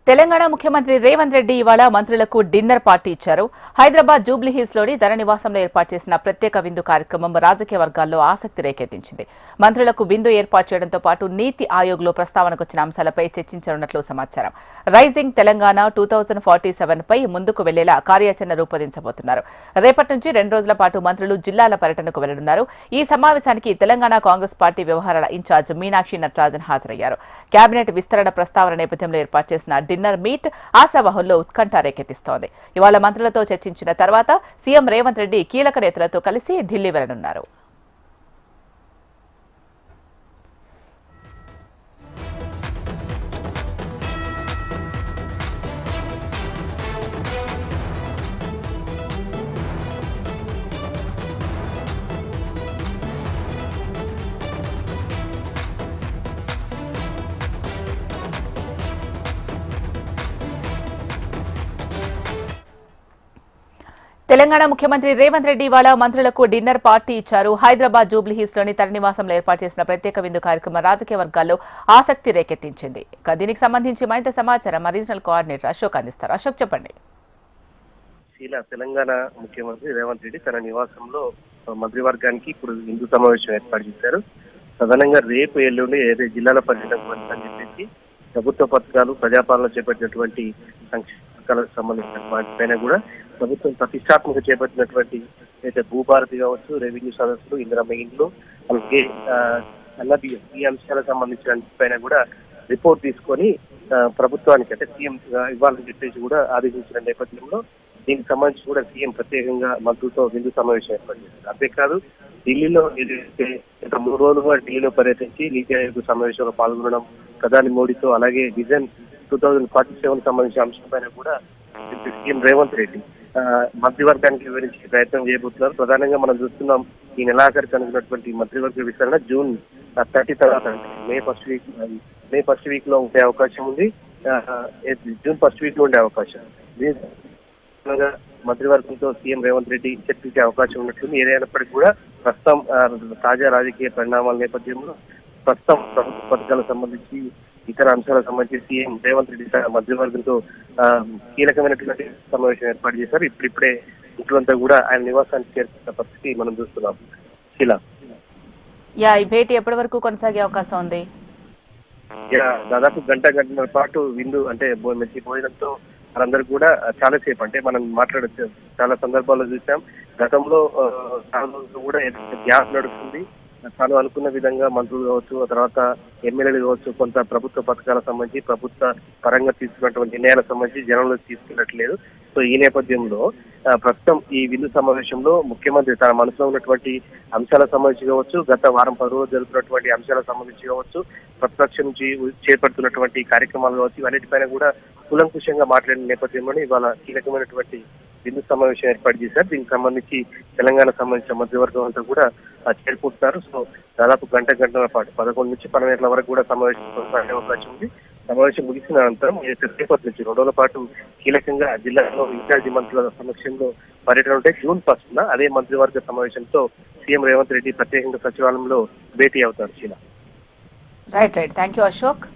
తెలంగాణ ముఖ్యమంత్రి రేవంత్ రెడ్డి ఇవాళ మంత్రులకు డిన్నర్ పార్టీ ఇచ్చారు. హైదరాబాద్ జూబ్లీహిల్స్ లోని ధన నివాసంలో ఏర్పాటు చేసిన ప్రత్యేక విందు కార్యక్రమం రాజకీయ వర్గాల్లో ఆసక్తి రేకెత్తించింది. మంత్రులకు విందు ఏర్పాటు చేయడంతో పాటు నీతి ఆయోగ్ లో ప్రస్తావనకు వచ్చిన అంశాలపై చర్చించనున్నట్లు సమాచారం. రైజింగ్ తెలంగాణ 2047 పై ముందుకు వెళ్లేలా కార్యాచరణ రూపొందించబోతున్నారు. రేపటి నుంచి 2 రోజుల పాటు మంత్రులు జిల్లాల పర్యటనకు వెళ్లనున్నారు. ఈ సమావేశానికి తెలంగాణ కాంగ్రెస్ పార్టీ వ్యవహారాల ఇన్ఛార్జ్ మీనాక్షి నటరాజన్ హాజరయ్యారు. కేబినెట్ విస్తరణ ప్రస్తావన నేపథ్యంలో ఏర్పాటు చేసిన డిన్నర్ మీట్ ఆశావహుల్లో ఉత్కంఠ రేకెత్తిస్తోంది. ఇవాళ మంత్రులతో చర్చించిన తర్వాత సీఎం రేవంత్ రెడ్డి కీలక నేతలతో కలిసి ఢిల్లీ వెళ్లనున్నారు. తెలంగాణ ముఖ్యమంత్రి రేవంత్ రెడ్డి ఇవాళ మంత్రులకు డిన్నర్ పార్టీ ఇచ్చారు. హైదరాబాద్ జూబ్లీహిల్స్ లోని తన నివాసంలో ఏర్పాటు చేసిన ప్రత్యేక విందు కార్యక్రమం రాజకీయ వర్గాల్లో ఆసక్తి రేకెత్తించింది. దీనికి సంబంధించి మరింత సమాచారం మా రీజనల్ కోఆర్డినేటర్ అశోక్ అందిస్తారు. అశోక్ చెప్పండి. తెలంగాణ ముఖ్యమంత్రి రేవంత్ రెడ్డి తన నివాసంలో మంత్రివర్గానికి ఇప్పుడు విందు సమావేశం ఏర్పాటు చేశారు. ప్రధానంగా రేపు ఎల్లుండి ఏదైతే జిల్లాల పర్యటనకు అని చెప్పేసి ప్రభుత్వ పథకాలు ప్రజాపాలన చేపట్టినటువంటి సంక్షేమ పథకాలకు సంబంధించిన వాటిపైన కూడా ప్రభుత్వం ప్రతిష్టాత్మక చేపట్టినటువంటి అయితే భూభారతి కావచ్చు, రెవెన్యూ సదస్సులు, ఇందిరమ్మ ఇండ్లు, అలాగే అన్నబియ్యం ఈ అంశాలకు సంబంధించిన పైన కూడా రిపోర్ట్ తీసుకొని ప్రభుత్వానికి అంటే సీఎం ఇవ్వాలని చెప్పేసి కూడా ఆదేశించిన నేపథ్యంలో దీనికి సంబంధించి కూడా సీఎం ప్రత్యేకంగా మంత్రులతో విందు సమావేశం ఏర్పాటు చేశారు. అంతేకాదు ఢిల్లీలో ఏదైతే 3 రోజులుగా ఢిల్లీలో పర్యటించి నీతి ఆయోగ్ సమావేశంలో పాల్గొనడం, ప్రధాని మోడీతో అలాగే విజన్ 2047 సంబంధించిన అంశంపైన కూడా సీఎం రేవంత్ రెడ్డి మంత్రివర్గానికి వివరించే ప్రయత్నం చేయబోతున్నారు. ప్రధానంగా మనం చూస్తున్నాం ఈ నెలాఖరికి అనుకున్నటువంటి మంత్రివర్గ విస్తరణ జూన్ 30 తర్వాత మే ఫస్ట్ వీక్ లో ఉండే అవకాశం ఉంది. జూన్ ఫస్ట్ వీక్ లో ఉండే అవకాశం మంత్రివర్గంతో సీఎం రేవంత్ రెడ్డి చర్చించే అవకాశం ఉన్నట్లుంది. ఏదైనప్పటికీ కూడా ప్రస్తుతం తాజా రాజకీయ పరిణామాల నేపథ్యంలో ప్రస్తుతం ప్రభుత్వ పథకాలకు సంబంధించి ఇతర అంశాలకు సంబంధించి సీఎం రేవంత్ రెడ్డి మంత్రివర్గంతో కీలకమైనటువంటి సమావేశం ఏర్పాటు చేశారు. ఇప్పుడిప్పుడే ఇంట్లంతా కూడా ఆయన నివాసానికి చేరుకున్న పరిస్థితి మనం చూస్తున్నాం. ఈ భేటీ ఎప్పటి వరకు కొనసాగే అవకాశం ఉంది? దాదాపు గంటన్నర పాటు విందు అంటే మంచి భోజనంతో వాళ్ళందరూ కూడా చాలాసేపు అంటే మనం మాట్లాడచ్చు చాలా సందర్భాల్లో చూసాం. గతంలో చాలా రోజులు కూడా గ్యాప్ నడుస్తుంది. తాను అనుకున్న విధంగా మంత్రులు కావచ్చు, ఆ తర్వాత ఎమ్మెల్యేలు కావచ్చు, కొంత ప్రభుత్వ పథకాలకు సంబంధించి ప్రభుత్వ పరంగా తీసుకున్నటువంటి నిర్ణయాలకు సంబంధించి జనంలోకి తీసుకున్నట్లేదు. సో ఈ నేపథ్యంలో ప్రస్తుతం ఈ విందు సమావేశంలో ముఖ్యమంత్రి తన మనసులో ఉన్నటువంటి అంశాలకు సంబంధించి కావచ్చు, గత వారం 10 రోజులు జరుగుతున్నటువంటి అంశాలకు సంబంధించి కావచ్చు, ప్రతిపక్షం నుంచి చేపడుతున్నటువంటి కార్యక్రమాలు కావచ్చు, ఇవన్నిటిపైన కూడా కూలంకుషంగా మాట్లాడిన నేపథ్యంలోనే ఇవాళ కీలకమైనటువంటి విందు సమావేశం ఏర్పాటు చేశారు. దీనికి సంబంధించి తెలంగాణ సంబంధించిన మంత్రివర్గం అంతా కూడా చేరుకుంటున్నారు. సో దాదాపు గంటన్నర పాటు 11 నుంచి 12 గంటల వరకు కూడా సమావేశం కొనసాగే అవకాశం ఉంది. సమావేశం ముగిసిన అనంతరం రేపటి నుంచి 2 రోజుల పాటు కీలకంగా జిల్లాలో ఇన్ఛార్జి మంత్రుల సమక్షంలో పర్యటన ఉంటే జూన్ 1న అదే మంత్రివర్గ సమావేశంతో సీఎం రేవంత్ రెడ్డి ప్రత్యేకంగా సచివాలయంలో భేటీ అవుతారు. Right thank you Ashok.